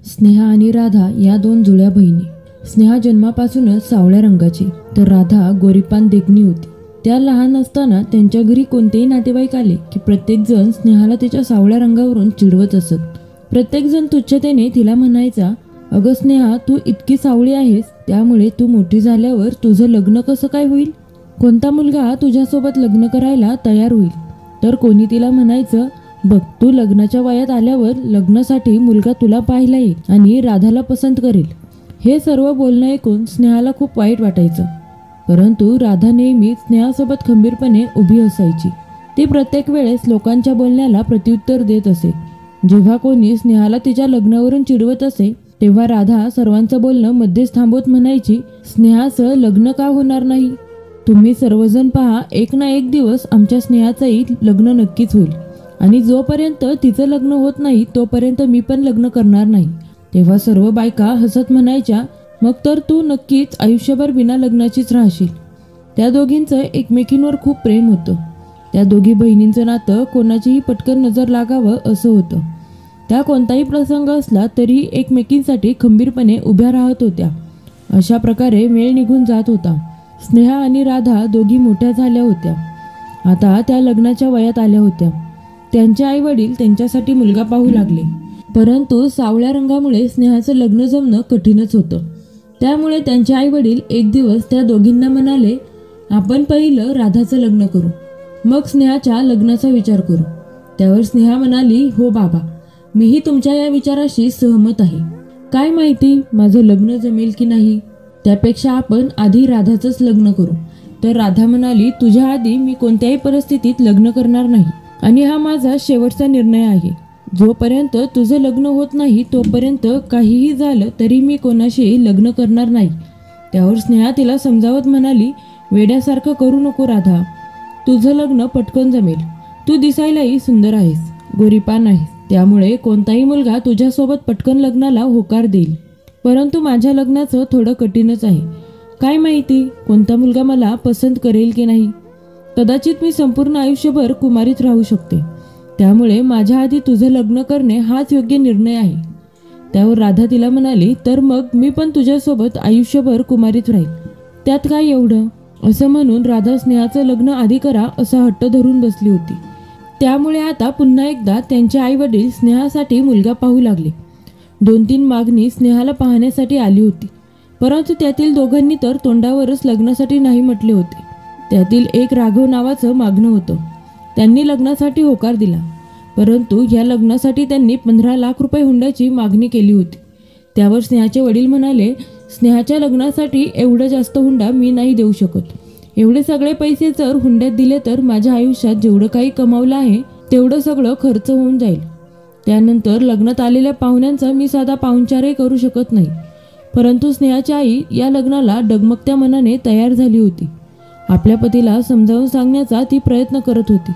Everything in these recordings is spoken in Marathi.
स्नेहा आणि राधा या दोन जुळ्या बहिणी. स्नेहा जन्मापासूनच सावळ्या रंगाची, तर राधा गोरीपान देखणी होती. त्या लहान असताना त्यांच्या घरी कोणतेही नातेवाईक आले की प्रत्येक जण स्नेहाला तिच्या सावळ्या रंगावरून चिडवत असत. प्रत्येक जण तुच्छतेने तिला म्हणायचा, अगं स्नेहा, तू इतकी सावळी आहेस, त्यामुळे तू मोठी झाल्यावर तुझं लग्न कसं काय होईल? कोणता मुलगा तुझ्यासोबत लग्न करायला तयार होईल? तर कोणी तिला म्हणायचं, बघ, तू लग्नाच्या वयात आल्यावर लग्नासाठी मुलगा तुला पाहायला येईल आणि राधाला पसंत करेल. हे सर्व बोलणं ऐकून स्नेहाला खूप वाईट वाटायचं. परंतु राधा नेहमी स्नेहासोबत खंबीरपणे उभी असायची. ती प्रत्येक वेळेस लोकांच्या बोलण्याला प्रत्युत्तर देत असे. जेव्हा कोणी स्नेहाला तिच्या लग्नावरून चिडवत असे तेव्हा राधा सर्वांचं बोलणं मध्येच थांबवत म्हणायची, स्नेहाचं लग्न का होणार नाही? तुम्ही सर्वजण पहा, एक ना एक दिवस आमच्या स्नेहाचंही लग्न नक्कीच होईल आणि जोपर्यंत तिचं लग्न होत नाही तोपर्यंत मी पण लग्न करणार नाही. तेव्हा सर्व बायका हसत म्हणायच्या, मग तर तू नक्कीच आयुष्यभर बिना लग्नाचीच राहशील. त्या दोघींचं एकमेकींवर खूप प्रेम होतं. त्या दोघी बहिणींचं नातं कोणाचीही पटकन नजर लागावं असं होतं. त्या कोणताही प्रसंग असला तरी एकमेकींसाठी खंबीरपणे उभ्या राहत होत्या. अशा प्रकारे वेळ निघून जात होता. स्नेहा आणि राधा दोघी मोठ्या झाल्या होत्या. आता त्या लग्नाच्या वयात आल्या होत्या. त्यांचे आई वडील त्यांच्यासाठी मुलगा पाहू लागले. परंतु सावळ्या रंगामुळे स्नेहाचं लग्न जमणं कठीणच होतं. त्यामुळे त्यांचे आई वडील एक दिवस त्या दोघींना म्हणाले, आपण पहिलं राधाचं लग्न करू, मग स्नेहाच्या लग्नाचा विचार करू. त्यावर स्नेहा म्हणाली, हो बाबा, मीही तुमच्या या विचाराशी सहमत आहे. काय माहिती माझं लग्न जमेल की नाही, त्यापेक्षा आपण आधी राधाचंच लग्न करू. तर राधा म्हणाली, तुझ्या आधी मी कोणत्याही परिस्थितीत लग्न करणार नाही आणि हा माझा शेवटचा निर्णय आहे. जोपर्यंत तुझं लग्न होत नाही तोपर्यंत काहीही झालं तरी मी कोणाशी लग्न करणार नाही. त्यावर स्नेहा तिला समजावत म्हणाली, वेड्यासारखं करू नको राधा, तुझं लग्न पटकन जमेल. तू दिसायलाही सुंदर आहेस, गोरीपान आहेस, त्यामुळे कोणताही मुलगा तुझ्यासोबत पटकन लग्नाला होकार देईल. परंतु माझ्या लग्नाचं थोडं कठीणच आहे. काय माहिती कोणता मुलगा मला पसंत करेल की नाही. कदाचित मी संपूर्ण आयुष्यभर कुमारीत राहू शकते. त्यामुळे माझ्या आधी तुझं लग्न करणे हाच योग्य निर्णय आहे. त्यावर राधा तिला म्हणाली, तर मग मी पण तुझ्यासोबत आयुष्यभर कुमारीत राहील, त्यात काय एवढं? असं म्हणून राधा स्नेहाचं लग्न आधी करा असा हट्ट धरून बसली होती. त्यामुळे आता पुन्हा एकदा त्यांचे आई वडील स्नेहासाठी मुलगा पाहू लागले. 2-3 मागणी स्नेहाला पाहण्यासाठी आली होती. परंतु त्यातील दोघांनी तर तोंडावरच लग्नासाठी नाही म्हटले होते. त्यातील एक राघव नावाचं मागणं होतं. त्यांनी लग्नासाठी होकार दिला. परंतु या लग्नासाठी त्यांनी 15 लाख रुपये हुंड्याची मागणी केली होती. त्यावर स्नेहाचे वडील म्हणाले, स्नेहाच्या लग्नासाठी एवढं जास्त हुंडा मी नाही देऊ शकत. एवढे सगळे पैसे जर हुंड्यात दिले तर माझ्या आयुष्यात जेवढं काही कमावलं आहे तेवढं सगळं खर्च होऊन जाईल. त्यानंतर लग्नात आलेल्या पाहुण्यांचा मी साधा पाहुणचारही करू शकत नाही. परंतु स्नेहाची आई या लग्नाला डगमगत्या मनाने तयार झाली होती. आपल्या पतीला समजावून सांगण्याचा ती प्रयत्न करत होती.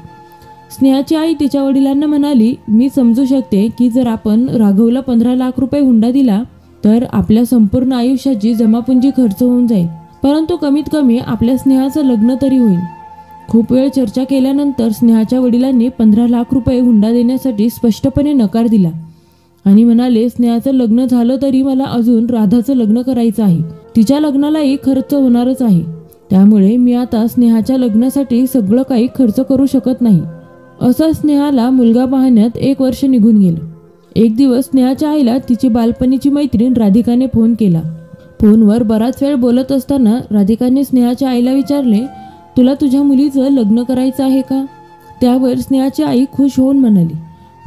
स्नेहाची आई तिच्या वडिलांना म्हणाली, मी समजू शकते की जर आपण राघवला 15 लाख रुपये हुंडा दिला तर आपल्या संपूर्ण आयुष्याची जमापुंजी खर्च होऊन जाईल. परंतु कमीत कमी आपल्या स्नेहाचं लग्न तरी होईल. खूप वेळ चर्चा केल्यानंतर स्नेहाच्या वडिलांनी 15 लाख रुपये हुंडा देण्यासाठी स्पष्टपणे नकार दिला आणि म्हणाले, स्नेहाचं लग्न झालं तरी मला अजून राधाचं लग्न करायचं आहे. तिच्या लग्नालाही खर्च होणारच आहे. त्यामुळे मी आता स्नेहाच्या लग्नासाठी सगळं काही खर्च करू शकत नाही. असं स्नेहाला मुलगा पाहण्यात 1 वर्ष निघून गेलं. एक दिवस स्नेहाच्या आईला तिची बालपणीची मैत्रीण राधिकाने फोन केला. फोनवर बराच वेळ बोलत असताना राधिकाने स्नेहाच्या आईला विचारले, तुला तुझ्या मुलीचं लग्न करायचं आहे का? त्यावर स्नेहाची आई खुश होऊन म्हणाली,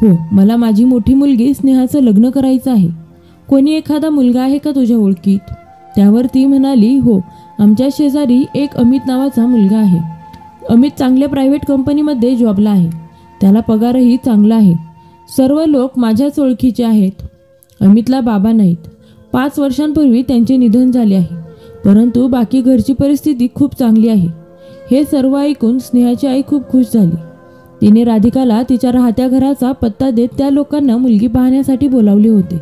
हो, मला माझी मोठी मुलगी स्नेहाचं लग्न करायचं आहे. कोणी एखादा मुलगा आहे का तुझ्या ओळखीत? त्यावर ती म्हणाली, हो, आमच्या शेजारी एक अमित नावाचा मुलगा आहे. अमित चांगल्या प्रायव्हेट कंपनीमध्ये जॉबला आहे. त्याला पगारही चांगला आहे. सर्व लोक माझ्याच ओळखीचे आहेत. अमितला बाबा नाहीत. 5 वर्षांपूर्वी त्यांचे निधन झाले आहे. परंतु बाकी घरची परिस्थिती खूप चांगली आहे. हे सर्व ऐकून स्नेहाची आई खूप खुश झाली. तिने राधिकाला तिच्या राहत्या घराचा पत्ता देत त्या लोकांना मुलगी पाहण्यासाठी बोलावले होते.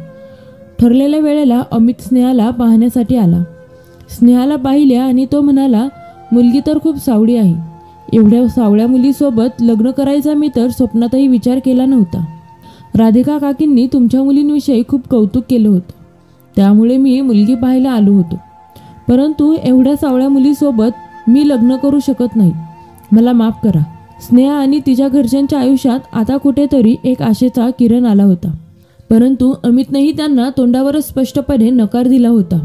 ठरलेल्या वेळेला अमित स्नेहाला पाहण्यासाठी आला. स्नेहाला पाहिले आणि तो म्हणाला, मुलगी तर खूप सावळी आहे. एवढ्या सावळ्या मुलीसोबत लग्न करायचा मी तर स्वप्नातही विचार केला नव्हता. राधिका काकींनी तुमच्या मुलींविषयी खूप कौतुक केलं होतं, त्यामुळे मी मुलगी पाहायला आलो होतो. परंतु एवढ्या सावळ्या मुलीसोबत मी लग्न करू शकत नाही. मला माफ करा. स्नेहा आणि तिच्या घरच्यांच्या आयुष्यात आता कुठेतरी एक आशेचा किरण आला होता. परंतु अमितनेही त्यांना तोंडावरच स्पष्टपणे नकार दिला होता.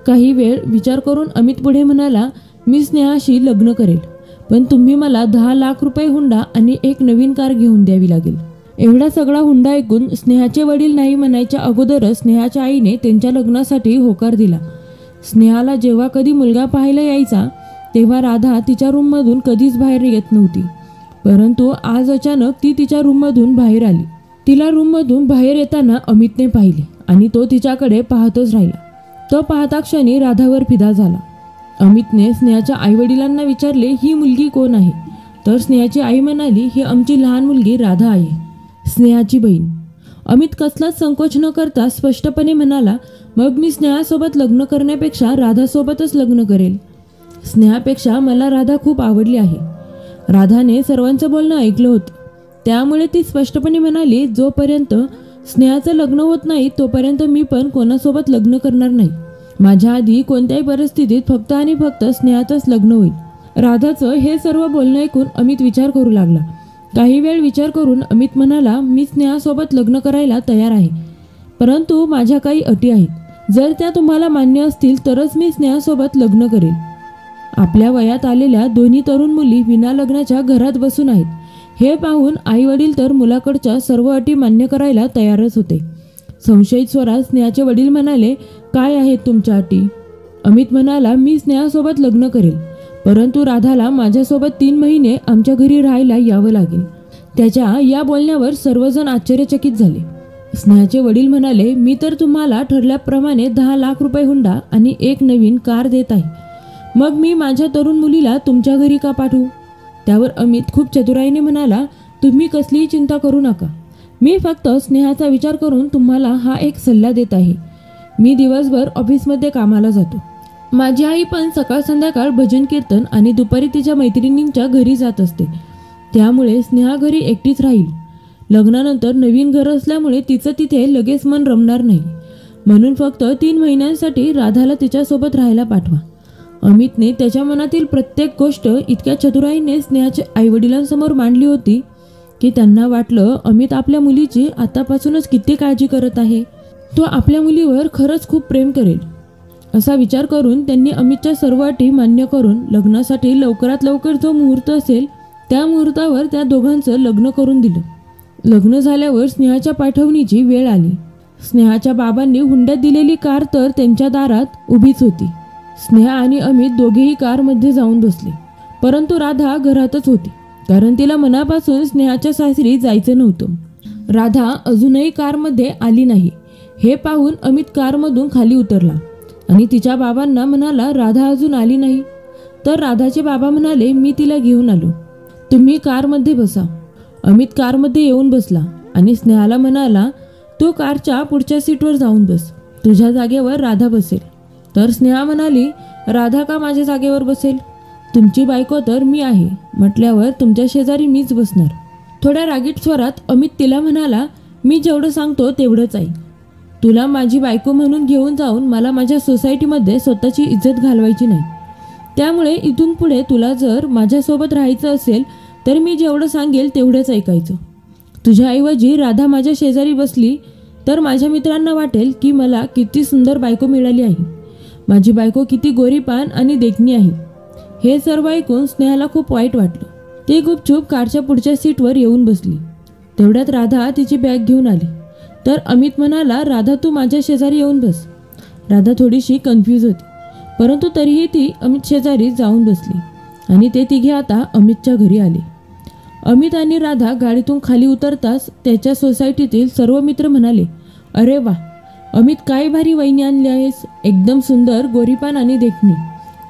काही वेळ विचार करून अमित पुढे म्हणाला, मी स्नेहाशी लग्न करेल, पण तुम्ही मला 10 लाख रुपये हुंडा आणि एक नवीन कार घेऊन द्यावी लागेल. एवढा सगळा हुंडा ऐकून स्नेहाचे वडील नाही म्हणायच्या अगोदरच स्नेहाच्या आईने त्यांच्या लग्नासाठी होकार दिला. स्नेहाला जेव्हा कधी मुलगा पाहायला यायचा तेव्हा राधा तिच्या रूममधून कधीच बाहेर येत नव्हती. परंतु आज अचानक ती तिच्या रूममधून बाहेर आली. तिला रूममधून बाहेर येताना अमितने पाहिले आणि तो तिच्याकडे पाहतच राहिला. तो पाहता क्षणी राधावर फिदा झाला. अमितने स्नेहाच्या आईवडिलांना विचारले, ही मुलगी कोण आहे? तर स्नेहाची आई म्हणाली, ही आमची लहान मुलगी राधा आहे, स्नेहाची बहीण. अमित कसलाच संकोच न करता स्पष्टपणे म्हणाला, मग मी स्नेहासोबत लग्न करण्यापेक्षा राधासोबतच लग्न करेल. स्नेहापेक्षा मला राधा खूप आवडली आहे. राधाने सर्वांचं बोलणं ऐकलं होतं, त्यामुळे ती स्पष्टपणे म्हणाली, जोपर्यंत स्नेहाचं लग्न होत नाही तोपर्यंत मी पण कोणासोबत लग्न करणार नाही. माझ्या आधी कोणत्याही परिस्थितीत फक्त आणि फक्त स्नेहाचंच लग्न होईल. राधाचं हे सर्व बोलणं ऐकून अमित विचार करू लागला. काही वेळ विचार करून अमित म्हणाला, मी स्नेहासोबत लग्न करायला तयार आहे, परंतु माझ्या काही अटी आहेत. जर त्या तुम्हाला मान्य असतील तरच मी स्नेहासोबत लग्न करेल. आपल्या वयात आलेल्या दोन्ही तरुण मुली विना लग्नाच्या घरात बसून आहेत. हे पाहून आई वडील तर मुलाकडच्या सर्व अटी मान्य करायला तयारच होते. संशयित स्वरात स्नेहाचे वडील म्हणाले, काय आहेत तुमच्या अटी? अमित म्हणाला, मी स्नेहासोबत लग्न करेल, परंतु राधाला माझ्यासोबत 3 महिने आमच्या घरी राहायला यावं लागेल. त्याच्या या बोलण्यावर सर्वजण आश्चर्यचकित झाले. स्नेहाचे वडील म्हणाले, मी तर तुम्हाला ठरल्याप्रमाणे 10 लाख रुपये हुंडा आणि एक नवीन कार देत आहे. मग मी माझ्या तरुण मुलीला तुमच्या घरी का पाठवू? त्यावर अमित खूप चतुराईने म्हणाला, तुम्ही कसलीही चिंता करू नका. मी फक्त स्नेहाचा विचार करून तुम्हाला हा एक सल्ला देत आहे. मी दिवसभर ऑफिसमध्ये कामाला जातो. माझी आई पण सकाळ संध्याकाळ भजन कीर्तन आणि दुपारी तिच्या मैत्रिणींच्या घरी जात असते. त्यामुळे स्नेहा घरी एकटीच राहील. लग्नानंतर नवीन घर असल्यामुळे तिचं तिथे लगेच मन रमणार नाही. म्हणून फक्त 3 महिन्यांसाठी राधाला तिच्यासोबत राहायला पाठवा. अमितने त्याच्या मनातील प्रत्येक गोष्ट इतक्या चतुराईने स्नेहाच्या आईवडिलांसमोर मांडली होती की त्यांना वाटलं, अमित आपल्या मुलीची आतापासूनच किती काळजी करत आहे. तो आपल्या मुलीवर खरंच खूप प्रेम करेल. असा विचार करून त्यांनी अमितच्या सर्व अटी मान्य करून लग्नासाठी लवकरात लवकर जो मुहूर्त असेल त्या मुहूर्तावर त्या दोघांचं लग्न करून दिलं. लग्न झाल्यावर स्नेहाच्या पाठवणीची वेळ आली. स्नेहाच्या बाबांनी हुंड्यात दिलेली कार तर त्यांच्या दारात उभीच होती. स्नेहा आणि अमित दोघेही कारमध्ये जाऊन बसले, परंतु राधा घरातच होती, कारण तिला मनापासून स्नेहाच्या सासरी जायचं नव्हतं. राधा अजूनही कारमध्ये आली नाही. हे पाहून अमित कारमधून खाली उतरला आणि तिच्या बाबांना म्हणाला, राधा अजून आली नाही. तर राधाचे बाबा म्हणाले, मी तिला घेऊन आलो, तुम्ही कारमध्ये बसा. अमित कारमध्ये येऊन बसला आणि स्नेहाला म्हणाला, तू कारच्या पुढच्या सीटवर जाऊन बस, तुझ्या जागेवर राधा बसेल. तर स्नेहा म्हणाली, राधा का माझ्या जागेवर बसेल? तुमची बायको तर मी आहे म्हटल्यावर तुमच्या शेजारी मीच बसणार. थोड्या रागीट स्वरात अमित तिला म्हणाला, मी जेवढं सांगतो तेवढंच ऐक. तुला माझी बायको म्हणून घेऊन जाऊन मला माझ्या सोसायटीमध्ये स्वतःची इज्जत घालवायची नाही. त्यामुळे इथून पुढे तुला जर माझ्यासोबत राहायचं असेल तर मी जेवढं सांगेल तेवढंच ऐकायचं. तुझ्याऐवजी राधा माझ्या शेजारी बसली तर माझ्या मित्रांना वाटेल की मला किती सुंदर बायको मिळाली आहे, माझी बायको किती गोरीपान आणि देखणी आहे. हे सर्व ऐकून स्नेहाला खूप वाईट वाटलं. ती गुपचूप कारच्या पुढच्या सीटवर येऊन बसली. तेवढ्यात राधा तिची बॅग घेऊन आली. तर अमित म्हणाला, राधा तू माझ्या शेजारी येऊन बस. राधा थोडीशी कन्फ्यूज होती, परंतु तरीही ती अमित शेजारी जाऊन बसली आणि ते तिघे आता अमितच्या घरी आले. अमित आणि राधा गाडीतून खाली उतरताच त्याच्या सोसायटीतील सर्व मित्र म्हणाले, अरे वा अमित, काय भारी वहिनी आणली आहेस, एकदम सुंदर, गोरीपान आणि देखणी.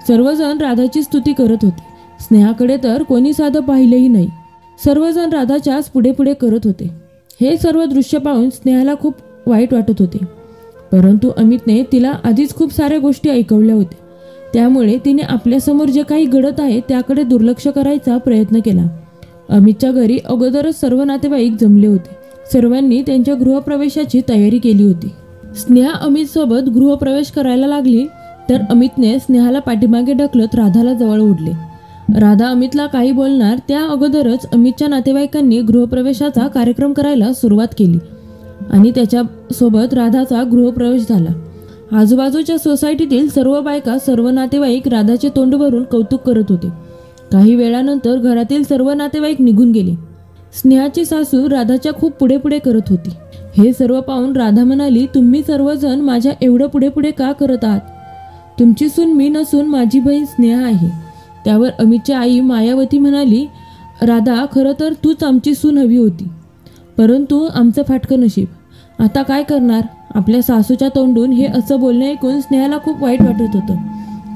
सर्वजण राधाची स्तुती करत होते. स्नेहाकडे तर कोणी साधं पाहिलंही नाही. सर्वजण राधाच्याच पुढे पुढे करत होते. हे सर्व दृश्य पाहून स्नेहाला खूप वाईट वाटत होते, परंतु अमितने तिला आधीच खूप साऱ्या गोष्टी ऐकवल्या होत्या. त्यामुळे तिने आपल्यासमोर जे काही घडत आहे त्याकडे दुर्लक्ष करायचा प्रयत्न केला. अमितच्या घरी अगोदरच सर्व नातेवाईक जमले होते. सर्वांनी त्यांच्या गृहप्रवेशाची तयारी केली होती. स्नेहा अमितसोबत गृहप्रवेश करायला लागली तर अमितने स्नेहाला पाठीमागे ढकलत राधाला जवळ ओढले. राधा अमितला काही बोलणार त्या अगोदरच अमितच्या नातेवाईकांनी गृहप्रवेशाचा कार्यक्रम करायला सुरुवात केली आणि त्याच्यासोबत राधाचा गृहप्रवेश झाला. आजूबाजूच्या सोसायटीतील सर्व बायका, सर्व नातेवाईक राधाचे तोंड भरून कौतुक करत होते. काही वेळानंतर घरातील सर्व नातेवाईक निघून गेले. स्नेहाची सासू राधाच्या खूप पुढे पुढे करत होती. हे सर्व पाहून राधा म्हणाली, तुम्ही सर्वजण माझ्या एवढं पुढे पुढे का करत आहात? तुमची सून मी नसून माझी बहीण स्नेहा आहे. त्यावर अमितची आई मायावती म्हणाली, राधा, खरं तर तूच आमची सून हवी होती, परंतु आमचं फाटकं नशीब. आता काय करणार? आपल्या सासूच्या तोंडून हे असं बोलणं ऐकून स्नेहाला खूप वाईट वाटत होतं.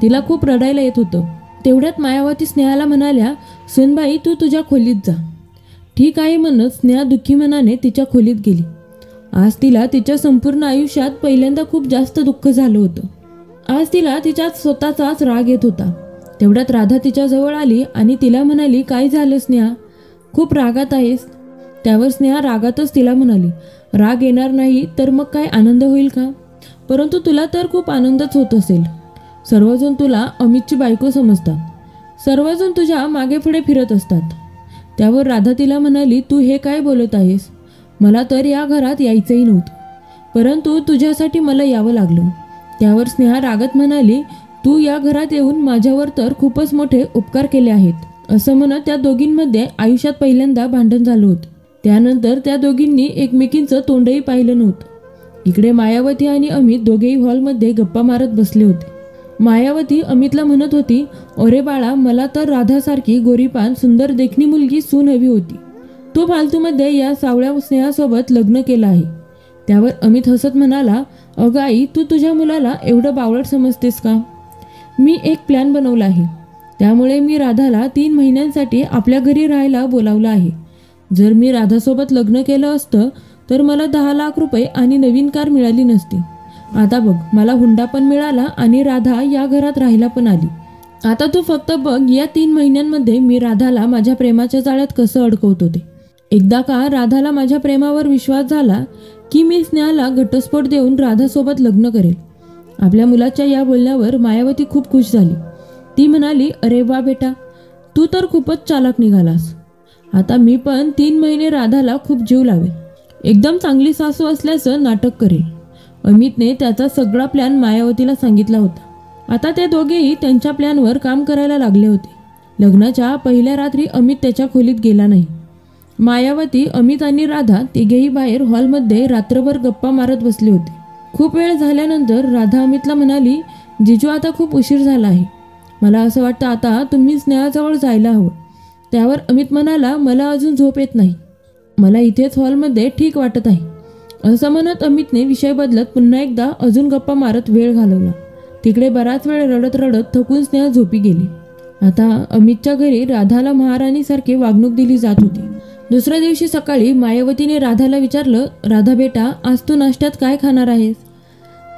तिला खूप रडायला येत होतं. तेवढ्यात मायावती स्नेहाला म्हणाल्या, सूनबाई, तू तुझ्या खोलीत जा. ठीक आहे म्हणत स्नेहा दुःखी मनाने तिच्या खोलीत गेली. आज तिला तिच्या संपूर्ण आयुष्यात पहिल्यांदा खूप जास्त दुःख झालं होतं. आज तिला तिच्या स्वतःचाच राग येत होता. तेवढ्यात राधा तिच्या जवळ आली आणि तिला म्हणाली, काय झालं स्नेहा? खूप रागात आहेस? त्यावर स्नेहा रागातच तिला म्हणाली, राग येणार नाही तर मग काय आनंद होईल का? परंतु तुला तर खूप आनंदच होत असेल. सर्वजण तुला अमितची बायको समजतात. सर्वजण तुझ्या मागे पुढे फिरत असतात. त्यावर राधा तिला म्हणाली, तू हे काय बोलत आहेस? मला तर या घरात यायचंही नव्हतं, परंतु तुझ्यासाठी मला यावं लागलं. त्यावर स्नेहा रागत म्हणाली, तू या घरात येऊन माझ्यावर तर खूपच मोठे उपकार केले आहेत. असं म्हणत त्या दोघींमध्ये आयुष्यात पहिल्यांदा भांडण झालं होतं. त्यानंतर त्या दोघींनी एकमेकींचं तोंडही पाहिलं नव्हतं. इकडे मायावती आणि अमित दोघेही हॉलमध्ये गप्पा मारत बसले होते. मायावती अमितला म्हणत होती, अरे बाळा, मला तर राधासारखी गोरीपान सुंदर देखणी मुलगी सून हवी होती. तू फालतूमध्ये या सावळ्या स्नेहासोबत लग्न केलं आहे. त्यावर अमित हसत म्हणाला, अगं आई, तू तुझ्या मुलाला एवढं बावळट समजतेस का? मी एक प्लॅन बनवला आहे. त्यामुळे मी राधाला 3 महिन्यांसाठी आपल्या घरी राहायला बोलावलं आहे. जर मी राधासोबत लग्न केलं असतं तर मला 10 लाख रुपये आणि नवीन कार मिळाली नसती. आता बघ, मला हुंडा पण मिळाला आणि राधा या घरात राहायला पण आली. आता तू फक्त बघ, या 3 महिन्यांमध्ये मी राधाला माझ्या प्रेमाच्या जाळ्यात कसं अडकवतो ते. एकदा का राधाला माझ्या प्रेमावर विश्वास झाला की मी स्नेहाला घटस्फोट देऊन राधासोबत लग्न करेल. आपल्या मुलाच्या या बोलण्यावर मायावती खूप खुश झाली. ती म्हणाली, अरे वा बेटा, तू तर खूपच चालाक निघालास. आता मी पण 3 महिने राधाला खूप जीव लावेल. एकदम चांगली सासू असल्याचं नाटक करेल. अमितने त्याचा सगळा प्लॅन मायावतीला सांगितला होता. आता ते दोघेही त्यांच्या प्लॅनवर काम करायला लागले होते. लग्नाच्या पहिल्या रात्री अमित त्याच्या खोलीत गेला नाही. मायावती, अमित आणि राधा तिघेही बाहेर हॉलमध्ये रात्रभर गप्पा मारत बसले होते. खूप वेळ झाल्यानंतर राधा अमितला म्हणाली, जिजू, आता खूप उशीर झाला आहे. मला असं वाटतं आता तुम्ही स्नेहाजवळ जायला हवं. त्यावर अमित म्हणाला, मला अजून झोप येत नाही. मला इथेच हॉलमध्ये ठीक वाटत आहे. असं म्हणत अमितने विषय बदलत पुन्हा एकदा अजून गप्पा मारत वेळ घालवला. तिकडे बराच वेळ रडत रडत थकून स्नेहा झोपी गेली. आता अमितच्या घरी राधाला महाराणीसारखी वागणूक दिली जात होती. दुसऱ्या दिवशी सकाळी मायावतीने राधाला विचारलं, राधा बेटा, आज तू नाश्त्यात काय खाणार आहेस?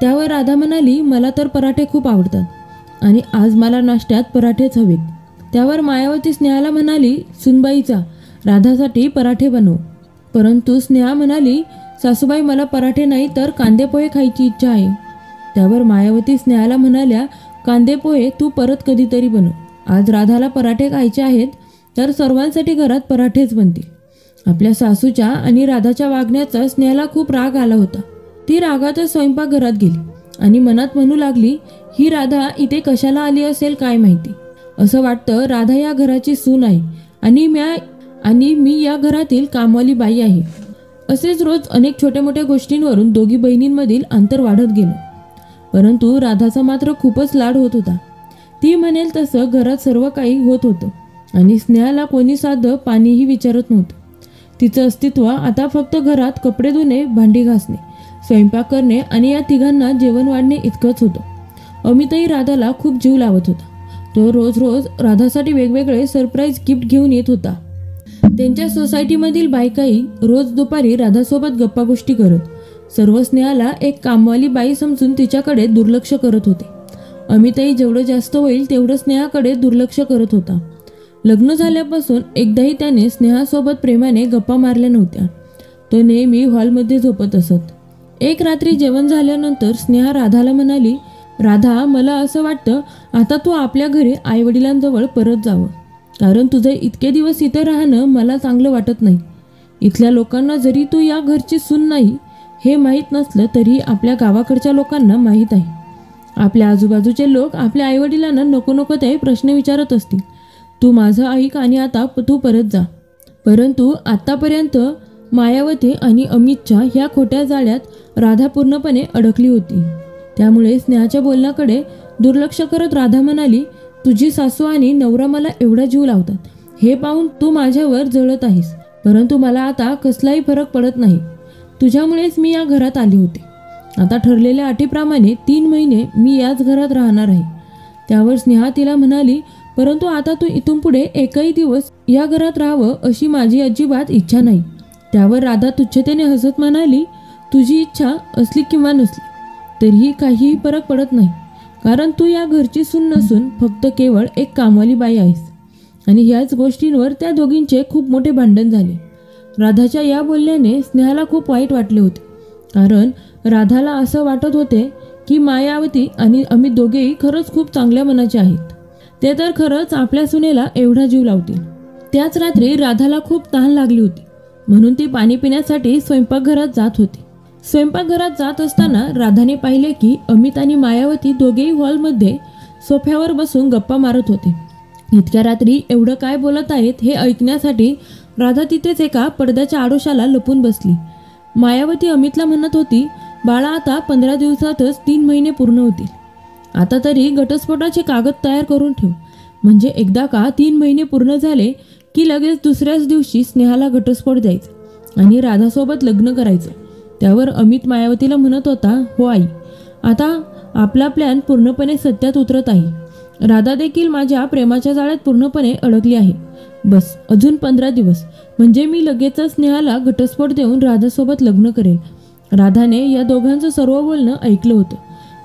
त्यावर राधा म्हणाली, मला तर पराठे खूप आवडतात आणि आज मला नाश्त्यात पराठेच हवेत. त्यावर मायावती स्नेहाला म्हणाली, सुनबाईचा राधासाठी पराठे बनव. परंतु स्नेहा म्हणाली, सासूबाई, मला पराठे नाही तर कांदे पोहे खायची इच्छा आहे. त्यावर मायावती स्नेहाला म्हणाल्या, कांदे पोहे तू परत कधीतरी बनव. आज राधाला पराठे खायचे आहेत तर सर्वांसाठी घरात पराठेच बनतील. आपल्या सासूच्या आणि राधाच्या वागण्याचा स्नेहाला खूप राग आला होता. ती रागातच स्वयंपाकघरात गेली आणि मनात म्हणू लागली, ही राधा इथे कशाला आली असेल काय माहिती. असं वाटतं राधा या घराची सून आहे आणि मी या घरातील कामवाली बाई आहे. असेच रोज अनेक छोट्या मोठ्या गोष्टींवरून दोघी बहिणींमधील अंतर वाढत गेलं. परंतु राधाचा मात्र खूपच लाड होत होता. ती म्हणेल तसं घरात सर्व काही होत होतं आणि स्नेहाला कोणी साधं पाणीही विचारत नव्हतं. तिचं अस्तित्व आता फक्त घरात कपडे धुणे, भांडी घासणे, स्वयंपाक करणे आणि या तिघांना जेवण वाढणे इतकंच होतं. अमितही राधाला खूप जीव लावत होता. तो रोज रोज राधासाठी वेगवेगळे सरप्राईज गिफ्ट घेऊन येत होता. त्यांच्या सोसायटीमधील बायकाही रोज दुपारी राधासोबत गप्पा गोष्टी करत सर्व स्नेहाला एक कामवाली बाई समजून तिच्याकडे दुर्लक्ष करत होते. अमितही जेवढं जास्त होईल तेवढं स्नेहाकडे दुर्लक्ष करत होता. लग्न झाल्यापासून एकदाही त्याने स्नेहासोबत प्रेमाने गप्पा मारल्या नव्हत्या. तो नेहमी हॉलमध्ये झोपत असत. एक रात्री जेवण झाल्यानंतर स्नेहा राधाला म्हणाली, राधा, मला असं वाटतं आता तू आपल्या घरी आईवडिलांजवळ परत जावं, कारण तुझं इतके दिवस इथं राहणं मला चांगलं वाटत नाही. इथल्या लोकांना जरी तू या घरची सून नाही हे माहीत नसलं तरी आपल्या गावाकडच्या लोकांना माहीत आहे. आपल्या आजूबाजूचे लोक आपल्या आईवडिलांना नको नको ते प्रश्न विचारत असतील. तू माझं ऐक आणि आता तू परत जा. परंतु आत्तापर्यंत मायावती आणि अमितच्या ह्या खोट्या जाळ्यात राधा पूर्णपणे अडकली होती. त्यामुळे स्नेहाच्या बोलण्याकडे दुर्लक्ष करत राधा म्हणाली, तुझी सासू आणि नवरा मला एवढा जीव लावतात हे पाहून तू माझ्यावर जळत आहेस, परंतु मला आता कसलाही फरक पडत नाही. तुझ्यामुळेच मी या घरात आली होते. आता ठरलेल्या अटीप्रमाणे 3 महिने मी याच घरात राहणार आहे. त्यावर स्नेहा तिला म्हणाली, परंतु आता तू इथून पुढे एकही दिवस या घरात राहावं अशी माझी अजिबात इच्छा नाही. त्यावर राधा तुच्छतेने हसत म्हणाली, तुझी इच्छा असली किंवा नसली तरीही काहीही फरक पडत नाही, कारण तू या घरची सून नसून फक्त केवळ एक कामवाली बाई आहेस. आणि ह्याच गोष्टींवर त्या दोघींचे खूप मोठे भांडण झाले. राधाच्या या बोलण्याने स्नेहाला खूप वाईट वाटले होते, कारण राधाला असं वाटत होते की मायावती आणि अमित दोघेही खरंच खूप चांगल्या मनाचे आहेत. ते तर खरंच आपल्या सुनेला एवढा जीव लावतील. त्याच रात्री राधाला खूप तहान लागली होती, म्हणून ती पाणी पिण्यासाठी स्वयंपाकघरात जात होती. स्वयंपाकघरात जात असताना राधाने पाहिले की अमित आणि मायावती दोघेही हॉलमध्ये सोफ्यावर बसून गप्पा मारत होते. इतक्या रात्री एवढं काय बोलत आहेत हे ऐकण्यासाठी राधा तिथेच एका पडद्याच्या आडोशाला लपून बसली. मायावती अमितला म्हणत होती, बाळा, आता 15 दिवसातच 3 महिने पूर्ण होतील. आता तरी घटस्फोटाचे कागद तयार करून ठेव, म्हणजे एकदा का 3 महिने पूर्ण झाले की लगेच दुसऱ्याच दिवशी स्नेहाला घटस्फोट द्यायचा आणि राधासोबत लग्न करायचं. त्यावर अमित मायावतीला म्हणत होता, हो आई, आता आपला प्लॅन पूर्णपणे सत्यात उतरत आहे. राधा देखील माझ्या प्रेमाच्या जाळ्यात पूर्णपणे अडकली आहे. बस अजून 15 दिवस म्हणजे मी लगेचच स्नेहाला घटस्फोट देऊन राधासोबत लग्न करेल. राधाने या दोघांचं सर्व बोलणं ऐकलं होतं.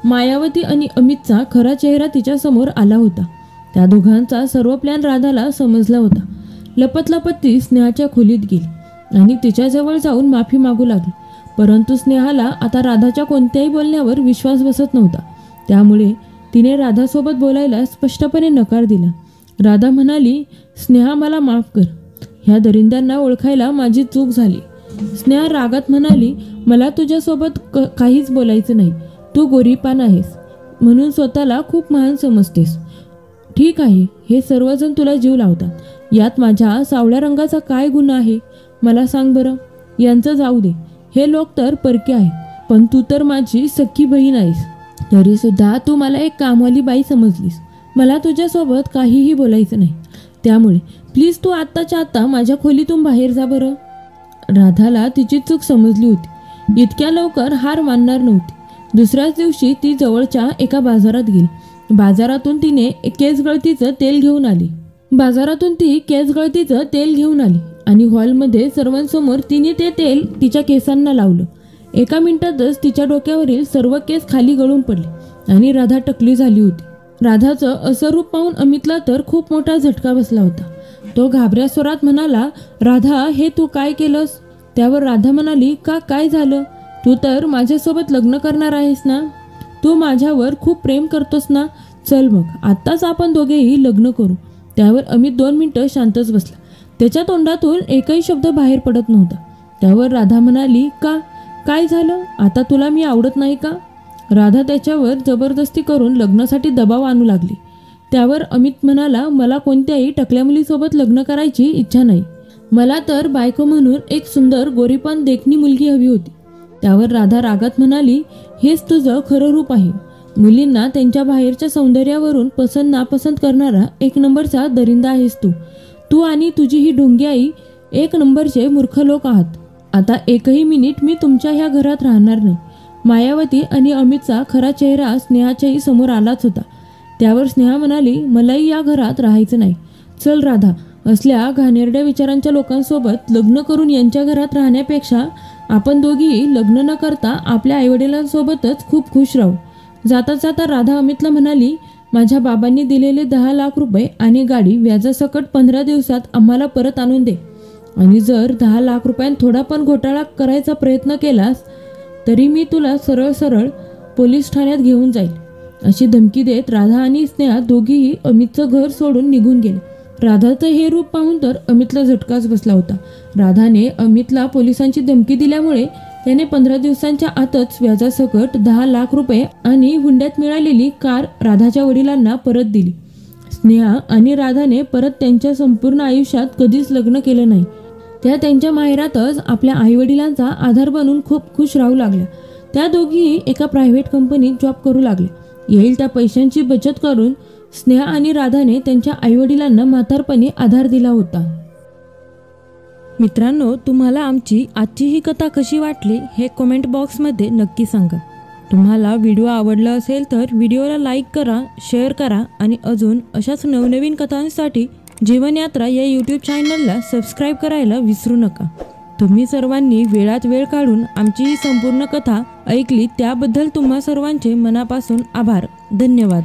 मायावती आणि अमितचा खरा चेहरा तिच्यासमोर आला होता. त्या दोघांचा सर्व प्लॅन राधाला समजला होता. लपत लपत ती स्नेहाच्या खोलीत गेली आणि तिच्याजवळ जाऊन माफी मागू लागली. परंतु स्नेहाला आता राधाच्या कोणत्याही बोलण्यावर विश्वास बसत नव्हता. त्यामुळे तिने राधासोबत बोलायला स्पष्टपणे नकार दिला. राधा म्हणाली, स्नेहा, मला माफ कर. ह्या दरिंद्यांना ओळखायला माझी चूक झाली. स्नेहा रागात म्हणाली, मला तुझ्यासोबत काहीच बोलायचं नाही. तू गोरीपान आहेस म्हणून स्वतःला खूप महान समजतेस. ठीक आहे, हे सर्वजण तुला जीव लावतात. यात माझ्या सावळ्या रंगाचा काय गुन्हा आहे मला सांग बरं. यांचं जाऊ दे, हे लोक तर परके आहेत, पण तू तर माझी सख्खी बहीण आहेस. तरी सुद्धा तू मला एक कामवाली बाई समजलीस. मला तुझ्यासोबत काहीही बोलायचं नाही. त्यामुळे प्लीज तू आत्ताच्या आत्ता माझ्या खोलीतून बाहेर जा बरं. राधाला तिची चूक समजली होती. इतक्या लवकर हार मानणार नव्हती. दुसऱ्याच दिवशी ती जवळच्या एका बाजारात गेली. बाजारातून ती केस गळतीचं तेल घेऊन आली आणि हॉलमध्ये सर्वांसमोर तिने ते तेल तिच्या केसांना लावलं. एका मिनिटातच तिच्या डोक्यावरील सर्व केस खाली गळून पडले आणि राधा टकली झाली होती. राधाचं असं रूप पाहून अमितला तर खूप मोठा झटका बसला होता. तो घाबऱ्या स्वरात म्हणाला, राधा, हे तू काय केलंस? त्यावर राधा म्हणाली, का, काय झालं? तू तर माझ्यासोबत लग्न करणार आहेस ना? तू माझ्यावर खूप प्रेम करतोस ना? चल मग आत्ताच आपण दोघेही लग्न करू. त्यावर अमित 2 मिनिटं शांतच बसला. त्याच्या तोंडातून एकही शब्द बाहेर पडत नव्हता. त्यावर राधा म्हणाली, का, काय झालं? आता तुला मी आवडत नाही का? राधा त्याच्यावर जबरदस्ती करून लग्नासाठी दबाव आणू लागली. त्यावर अमित म्हणाला, मला कोणत्याही टकल्या मुलीसोबत लग्न करायची इच्छा नाही. मला तर बायको म्हणून एक सुंदर गोरीपान देखणी मुलगी हवी होती. त्यावर राधा रागात म्हणाली, हेच तुझं खरं रूप आहे. मुलींना त्यांच्या बाहेरच्या सौंदर्यावरून पसंत नापसंत करणारा 1 नंबरचा दरिंदा आहेस तू. तू आणि तुझी ही ढोंगी आई 1 नंबरचे मूर्ख लोक आहात. आता एकही मिनिट मी तुमच्या ह्या घरात राहणार नाही. मायावती आणि अमितचा खरा चेहरा स्नेहाच्याही समोर आलाच होता. त्यावर स्नेहा म्हणाली, मलाही या घरात राहायचं नाही. चल राधा, असल्या घाणेरड्या विचारांच्या लोकांसोबत लग्न करून यांच्या घरात राहण्यापेक्षा आपण दोघीही लग्न न करता आपल्या आईवडिलांसोबतच खूप खुश राहू. जाता जाता राधा अमितला म्हणाली, माझ्या बाबांनी दिलेले 10 लाख रुपये आणि गाडी व्याजासकट 15 दिवसात आम्हाला परत आणून दे. आणि जर 10 लाख रुपयांत थोडा पण घोटाळा करायचा प्रयत्न केलास तरी मी तुला सरळ सरळ पोलीस ठाण्यात घेऊन जाईल, अशी धमकी देत राधा आणि स्नेहा दोघीही अमितचं घर सोडून निघून गेले. राधाचं हे रूप पाहून तर अमितला झटकाच बसला होता. राधाने अमितला पोलिसांची धमकी दिल्यामुळे त्याने 15 दिवसांच्या आतच व्याजासकट 10 लाख रुपये आणि हुंड्यात मिळालेली कार राधाच्या वडिलांना परत दिली. स्नेहा आणि राधाने परत त्यांच्या संपूर्ण आयुष्यात कधीच लग्न केलं नाही. त्या त्यांच्या माहेरातच आपल्या आईवडिलांचा आधार बनून खूप खुश राहू लागल्या. त्या दोघीही एका प्रायव्हेट कंपनीत जॉब करू लागल्या. येईल त्या पैशांची बचत करून स्नेहा आणि राधाने त्यांच्या आईवडिलांना म्हातारपणी आधार दिला होता. मित्रांनो, तुम्हाला आमची आजची ही कथा कशी वाटली हे कमेंट बॉक्समध्ये नक्की सांगा. तुम्हाला व्हिडिओ आवडला असेल तर व्हिडिओला लाईक करा, शेअर करा आणि अजून अशाच नवनवीन कथांसाठी जीवनयात्रा या यूट्यूब चॅनलला सबस्क्राईब करायला विसरू नका. तुम्ही सर्वांनी वेळात वेळ काढून आमची ही संपूर्ण कथा ऐकली त्याबद्दल तुम्हा सर्वांचे मनापासून आभार. धन्यवाद.